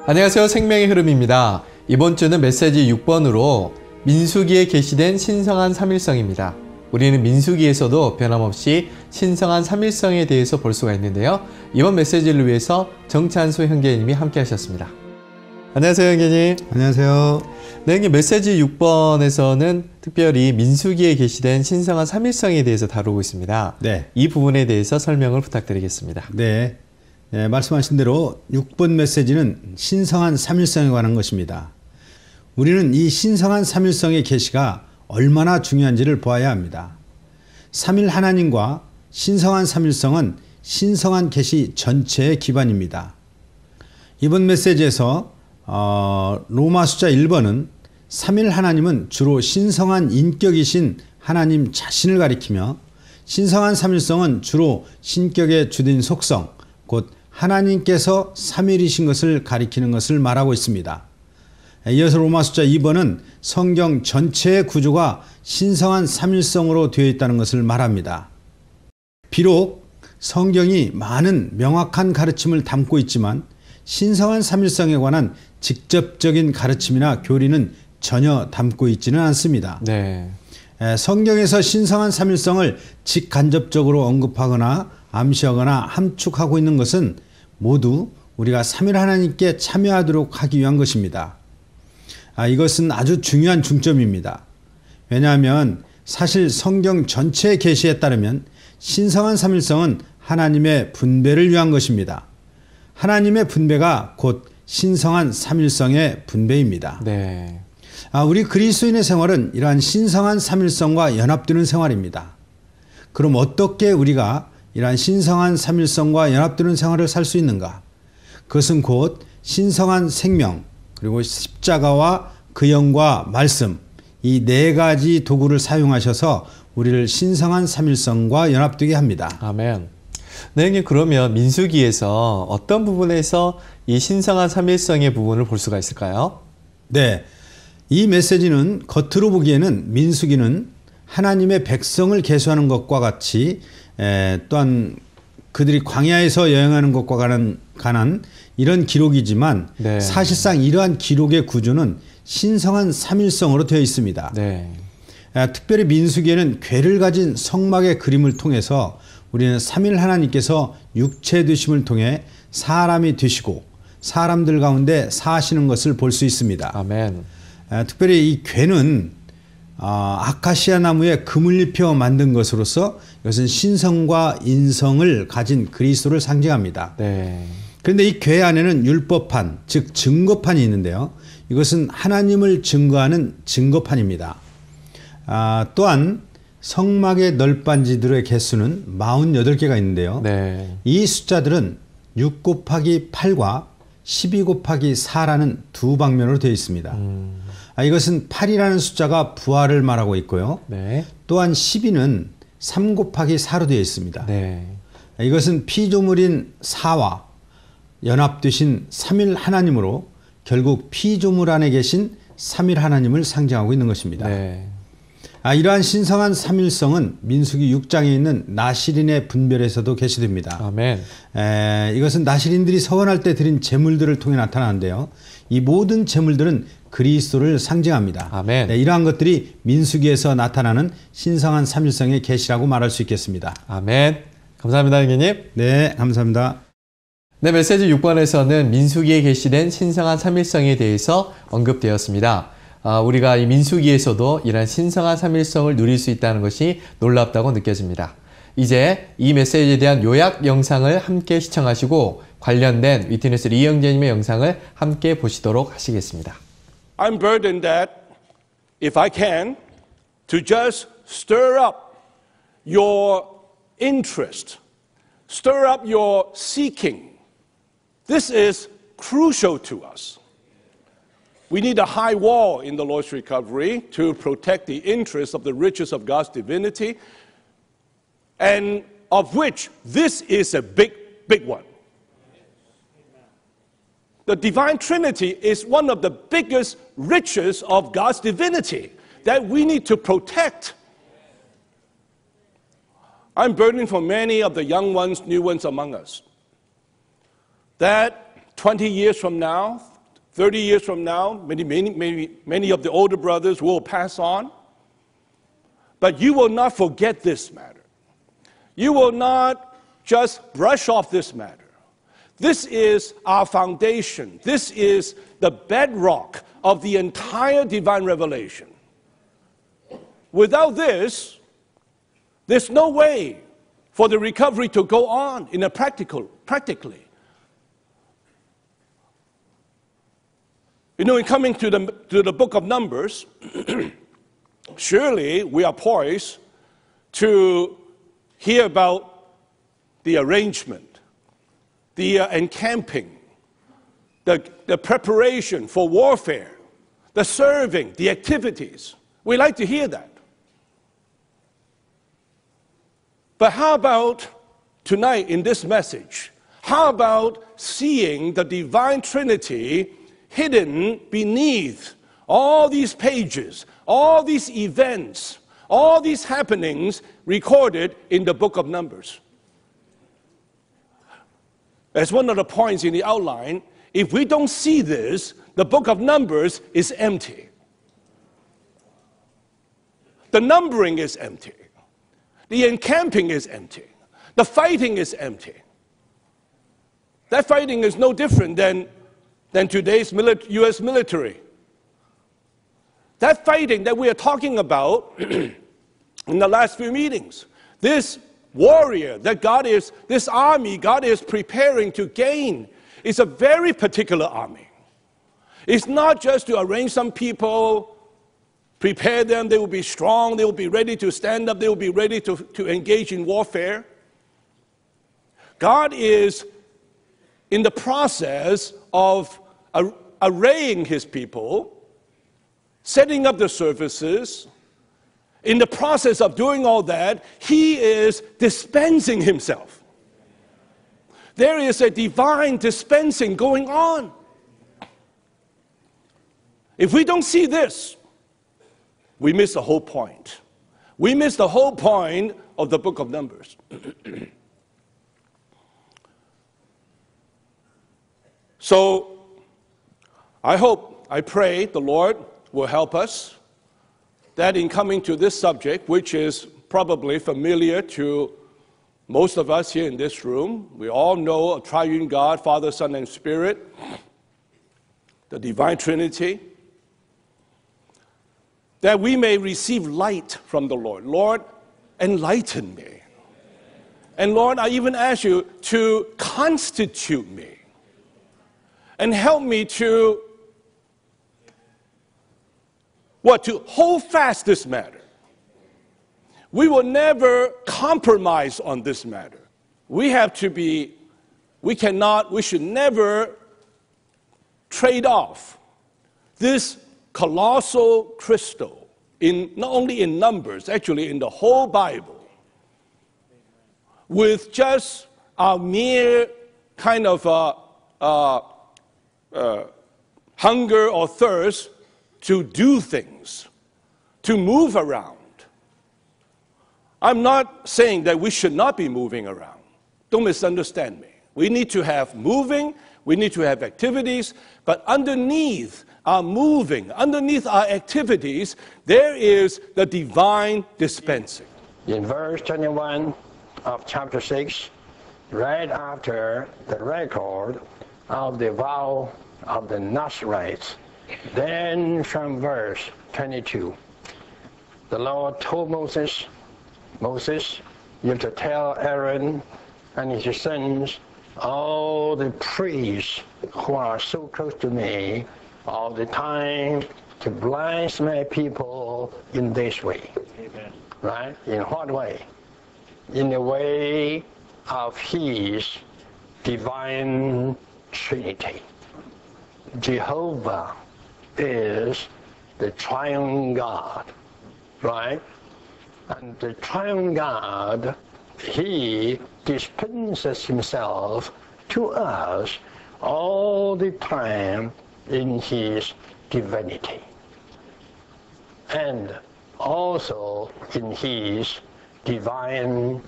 안녕하세요. 생명의 흐름입니다. 이번 주는 메시지 6번으로 민수기에 게시된 신성한 삼일성입니다. 우리는 민수기에서도 변함없이 신성한 삼일성에 대해서 볼 수가 있는데요. 이번 메시지를 위해서 정찬수 형제님이 함께 하셨습니다. 안녕하세요, 형제님. 안녕하세요. 네, 형님, 메시지 6번에서는 특별히 민수기에 게시된 신성한 삼일성에 대해서 다루고 있습니다. 네. 이 부분에 대해서 설명을 부탁드리겠습니다. 네. 말씀하신 대로 6번 메시지는 신성한 삼일성에 관한 것입니다. 우리는 이 신성한 삼일성의 계시가 얼마나 중요한지를 보아야 합니다. 삼일 하나님과 신성한 삼일성은 신성한 계시 전체의 기반입니다. 이번 메시지에서 로마 숫자 1번은 삼일 하나님은 주로 신성한 인격이신 하나님 자신을 가리키며 신성한 삼일성은 주로 신격의 주된 속성, 곧 하나님께서 삼일이신 것을 가리키는 것을 말하고 있습니다. 이어서 로마 숫자 2번은 성경 전체의 구조가 신성한 삼일성으로 되어 있다는 것을 말합니다. 비록 성경이 많은 명확한 가르침을 담고 있지만 신성한 삼일성에 관한 직접적인 가르침이나 교리는 전혀 담고 있지는 않습니다. 네. 성경에서 신성한 삼일성을 직간접적으로 언급하거나 암시하거나 함축하고 있는 것은 모두 우리가 삼일 하나님께 참여하도록 하기 위한 것입니다. 이것은 아주 중요한 중점입니다. 왜냐하면 사실 성경 전체의 계시에 따르면 신성한 삼일성은 하나님의 분배를 위한 것입니다. 하나님의 분배가 곧 신성한 삼일성의 분배입니다. 네. 우리 그리스도인의 생활은 이러한 신성한 삼일성과 연합되는 생활입니다. 그럼 어떻게 우리가 이러한 신성한 삼일성과 연합되는 생활을 살 수 있는가? 그것은 곧 신성한 생명, 그리고 십자가와 그 영과 말씀, 이 네 가지 도구를 사용하셔서 우리를 신성한 삼일성과 연합되게 합니다. 아멘. 네, 형님, 그러면 민수기에서 어떤 부분에서 이 신성한 삼일성의 부분을 볼 수가 있을까요? 네, 이 메시지는 겉으로 보기에는 민수기는 하나님의 백성을 계수하는 것과 같이 또한 그들이 광야에서 여행하는 것과 관한 이런 기록이지만 네. 사실상 이러한 기록의 구조는 신성한 삼일성으로 되어 있습니다. 네. 특별히 민수기에는 궤를 가진 성막의 그림을 통해서 우리는 삼일 하나님께서 육체 되심을 통해 사람이 되시고 사람들 가운데 사시는 것을 볼 수 있습니다. 아멘. 특별히 이 궤는 아카시아 나무에 금을 입혀 만든 것으로서 이것은 신성과 인성을 가진 그리스도를 상징합니다. 네. 그런데 이 궤 안에는 율법판, 즉 증거판이 있는데요. 이것은 하나님을 증거하는 증거판입니다. 또한 성막의 널빤지들의 개수는 48개가 있는데요. 네. 이 숫자들은 6 곱하기 8과 12 곱하기 4라는 두 방면으로 되어 있습니다. 이것은 8이라는 숫자가 부활을 말하고 있고요. 네. 또한 12는 3 곱하기 4로 되어 있습니다. 네. 이것은 피조물인 4와 연합되신 삼일 하나님으로 결국 피조물 안에 계신 삼일 하나님을 상징하고 있는 것입니다. 네. 이러한 신성한 삼일성은 민수기 6장에 있는 나실인의 분별에서도 게시됩니다. 아멘. 이것은 나실인들이 서원할 때 드린 제물들을 통해 나타나는데요. 이 모든 제물들은 그리스도를 상징합니다. 아멘. 이러한 것들이 민수기에서 나타나는 신성한 삼일성의 계시라고 말할 수 있겠습니다. 아멘. 감사합니다, 형님. 네, 감사합니다. 네, 메시지 6번에서는 민수기에 게시된 신성한 삼일성에 대해서 언급되었습니다. 우리가 이 민수기에서도 이런 신성한 삼일성을 누릴 수 있다는 것이 놀랍다고 느껴집니다. 이제 이 메시지에 대한 요약 영상을 함께 시청하시고 관련된 위트니스 이영재님의 영상을 함께 보시도록 하시겠습니다. I'm burdened that if I can to just stir up your interest, stir up your seeking. This is crucial to us. We need a high wall in the Lord's recovery to protect the interests of the riches of God's divinity, and of which this is a big one. The divine Trinity is one of the biggest riches of God's divinity that we need to protect. I'm burdened for many of the young ones, new ones among us, that 20 years from now, 30 years from now, many of the older brothers will pass on. But you will not forget this matter. You will not just brush off this matter. This is our foundation. This is the bedrock of the entire divine revelation. Without this, there's no way for the recovery to go on in a practically. You know, in coming to the book of Numbers, surely we are poised to hear about the arrangement, the encamping, the preparation for warfare, the serving, the activities. We like to hear that. But how about tonight in this message? How about seeing the divine Trinity hidden beneath all these pages, all these events, all these happenings recorded in the book of Numbers? As one of the points in the outline, if we don't see this, the book of Numbers is empty. The numbering is empty. The encamping is empty. The fighting is empty. That fighting is no different than today's U.S. military. That fighting that we are talking about in the last few meetings, this warrior that this army God is preparing to gain is a very particular army. It's not just to arrange some people, prepare them, they will be strong, they will be ready to stand up, they will be ready to engage in warfare. God is in the process of arraying his people, setting up the services. In the process of doing all that, he is dispensing himself. There is a divine dispensing going on. If we don't see this, we miss the whole point. We miss the whole point of the book of Numbers. So, I pray the Lord will help us, that in coming to this subject, which is probably familiar to most of us here in this room, we all know a triune God, Father, Son, and Spirit, the divine Trinity, that we may receive light from the Lord. Lord, enlighten me. And Lord, I even ask you to constitute me and help me to to hold fast this matter. We will never compromise on this matter. We should never trade off this colossal crystal, not only in Numbers, actually in the whole Bible, with just a mere kind of hunger or thirst to do things, to move around. I'm not saying that we should not be moving around. Don't misunderstand me. We need to have moving, we need to have activities, but underneath our moving, underneath our activities, there is the divine dispensing. In verse 21 of chapter 6, right after the record of the vow of the Nazarites, then from verse 22, the Lord told Moses, you have to tell Aaron and his sons, all the priests who are so close to me all the time, to bless my people in this way. Amen. Right? In what way? In the way of his divine Trinity. Jehovah is the triune God, right? And the triune God, he dispenses himself to us all the time in his divinity, and also in his divine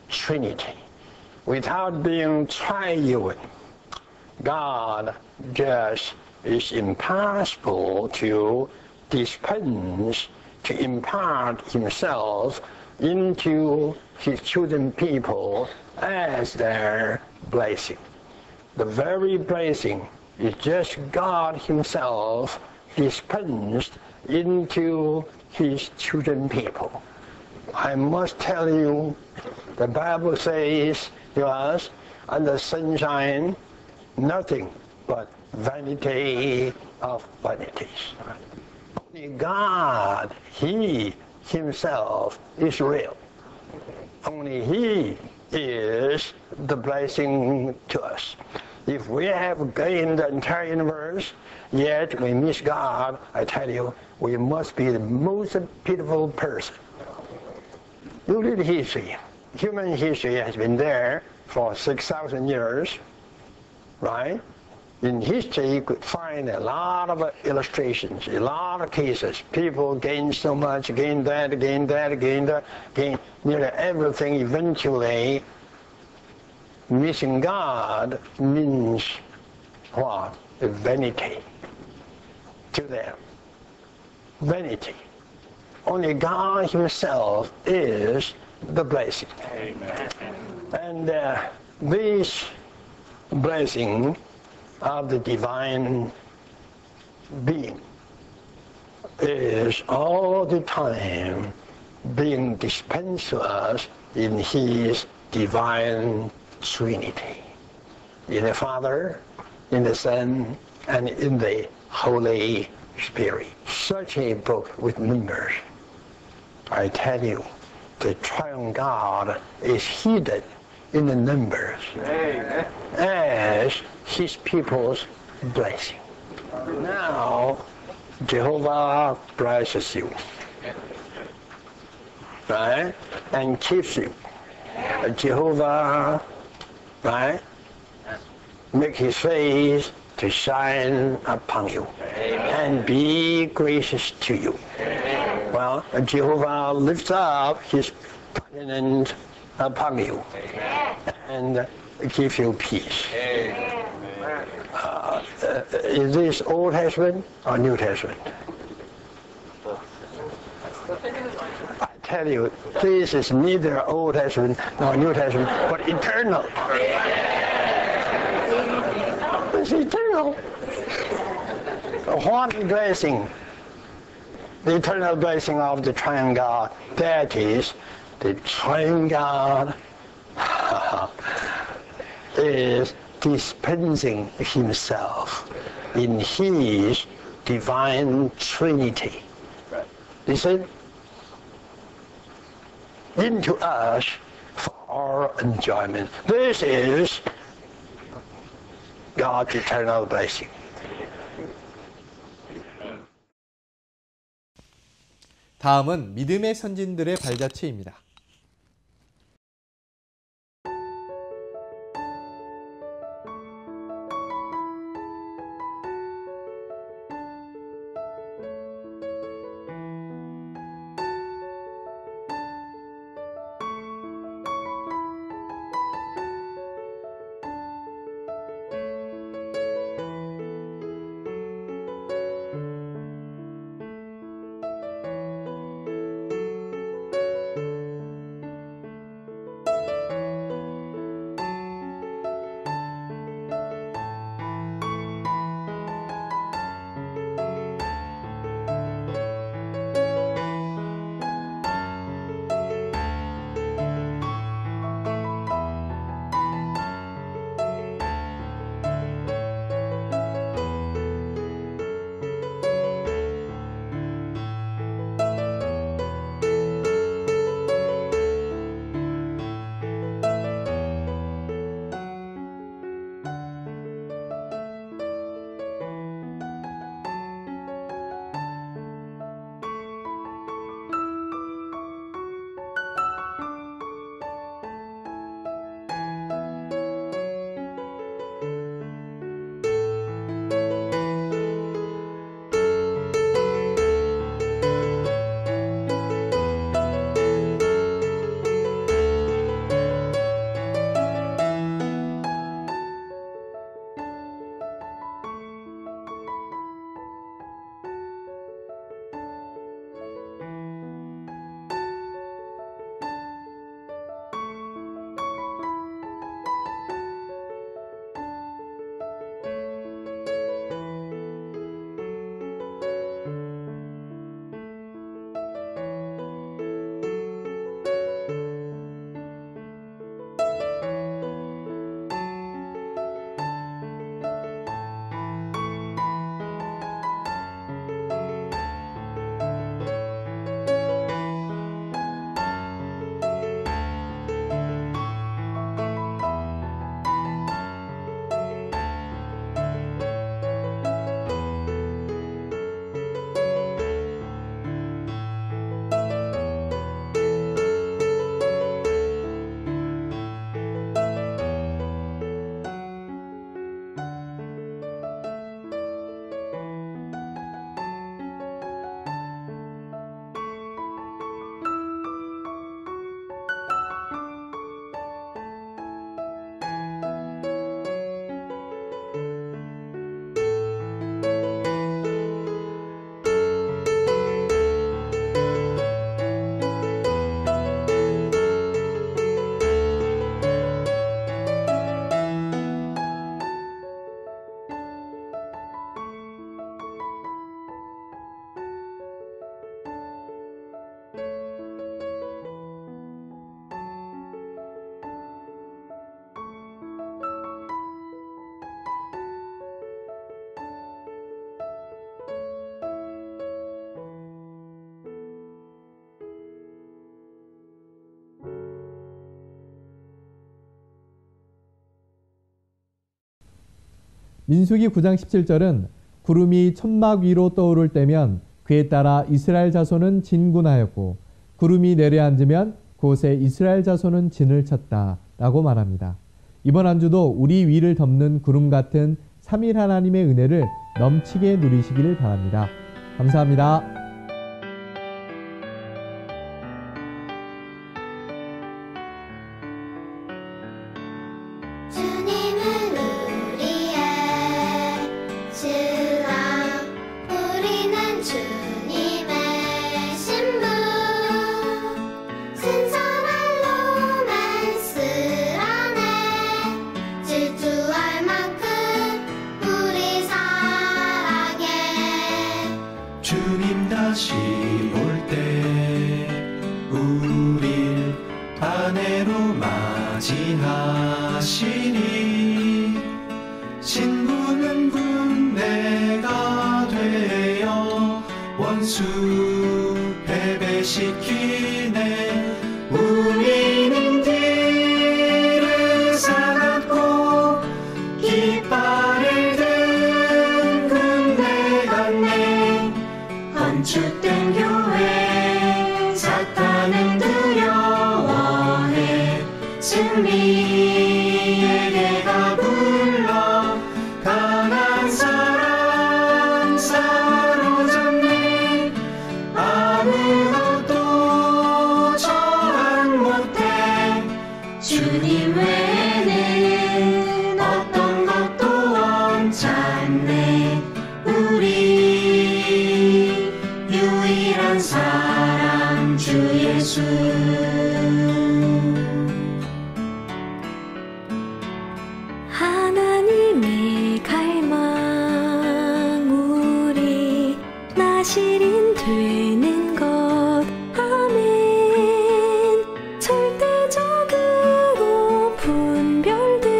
Trinity. Without being triune, God just is impossible to dispense, to impart himself into his chosen people as their blessing. The very blessing is just God himself dispensed into his chosen people. I must tell you, the Bible says to us, under sunshine, nothing but vanity of vanities. Only God, He Himself is real. Only He is the blessing to us. If we have gained the entire universe, yet we miss God, I tell you, we must be the most pitiful person. You read history. Human history has been there for 6,000 years, right? In history, you could find a lot of illustrations, a lot of cases. People gain so much, gain that, gain that, gain that, gain nearly everything. Eventually, missing God means what? A vanity to them. Vanity. Only God Himself is the blessing. Amen. And this blessing of the divine being is all the time being dispensed to us in His divine Trinity, in the Father, in the Son, and in the Holy Spirit. Such a book with numbers, I tell you, the triune God is hidden in the numbers. Amen. As His people's blessing. Now, Jehovah blesses you, right, and keeps you. Jehovah, right, make His face to shine upon you. Amen. And be gracious to you. Amen. Well, Jehovah lifts up His countenance upon you. Amen. And gives you peace. Is this Old Testament or New Testament? I tell you, this is neither Old Testament nor New Testament, but eternal. It's eternal. What blessing? The eternal blessing of the triune God. That is, the triune God is dispensing Himself in His divine Trinity. Listen, into us for our enjoyment. This is God's eternal blessing. 다음은 믿음의 선진들의 발자취입니다. 민수기 9장 17절은 구름이 천막 위로 떠오를 때면 그에 따라 이스라엘 자손은 진군하였고 구름이 내려앉으면 그곳에 이스라엘 자손은 진을 쳤다 라고 말합니다. 이번 한 주도 우리 위를 덮는 구름 같은 삼일 하나님의 은혜를 넘치게 누리시기를 바랍니다. 감사합니다. 주님 다시 올 때 우릴 아내로 맞이하시니 신부는 군대가 되어 원수 패배시키네. 우리는 뒤를 살았고 깃발을 든 군대 같네. 건축된 교회 사탄은 두려워해. 승리에게 가불러 강한 사람 사로잡네. 아무것도 저항 못해. 주님 외에는 어떤 것도 언짢네. 우리 유일한 사랑 주 예수. 하나님의 갈망 우리 나시린 되는 것. 아멘. 절대적으로 분별된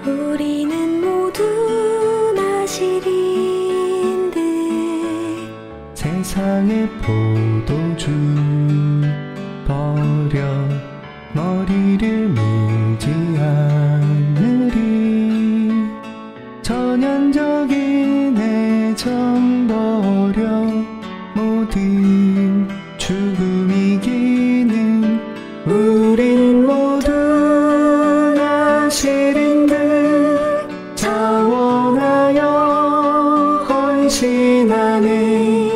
우리는 모두 나시린들. 세상의 포도주 버려 머리를 밀지 않으리. 전형적인 애정 버려 모든 죽음 이기는 우린 모두 나시린들. 자원하여 헌신하네.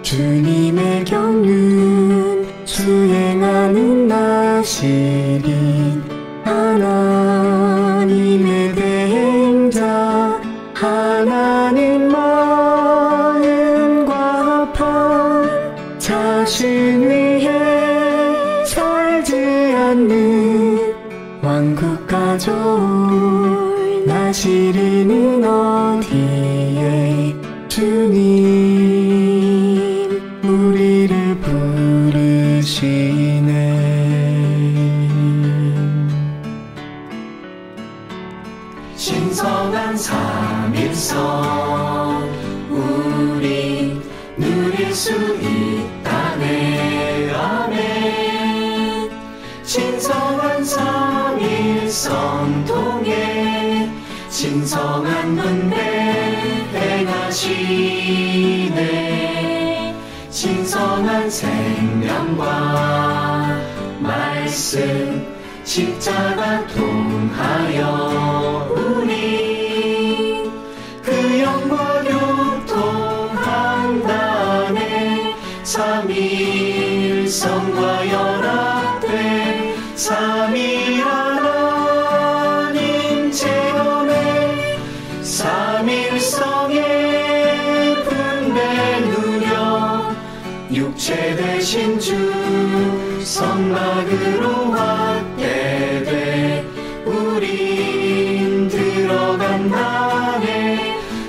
주님의 경륜 수행하는 나시린 하나님의 대행자. 하나님 마음과 합한 자신 위해 살지 않는 왕국 가족. 나시린은 어디에 주님 우리를 부르시네. 신성한 삼일성 우리 누릴 수 있다네. 아멘. 신성한 삼일성 통해 신성한 분배 행하시네. 신성한 생명과 말씀 십자가 통하여 우리 그 영과 교통한다네. 삼위일성과 연합돼 삼위 하나님 체험해. 삼일성의 분배 누려 육체 대신 주 성막으로 확대돼 우린 들어간다네.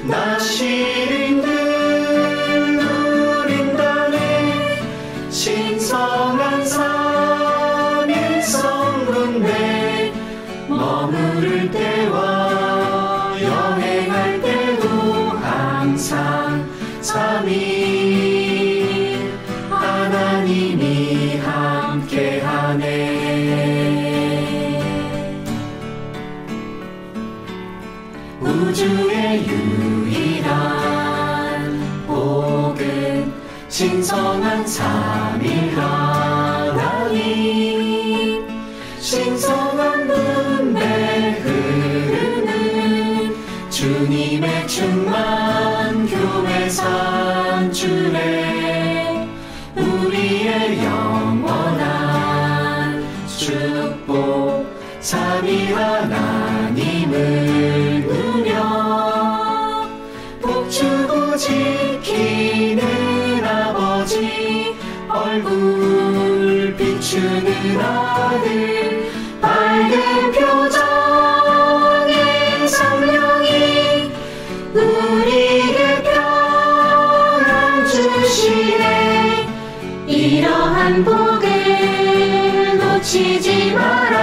나시린들 누린다네. 신성한 삼일성 군대 머무를 때와 여행할 때도 항상 삼위 하나님이 함께하네. 우주의 유일한 복음 신성한 삼일 하나님 신성한 분배 흐르는 주님의 충만 교회 산주래 우리의 영원한 축복 삼위 하나님을 누려 복주고 지키는 아버지 얼굴 비추는 아들 밝은 표정의 성령이 우리에게 평안 주시네 이러한 복을 놓치지 마라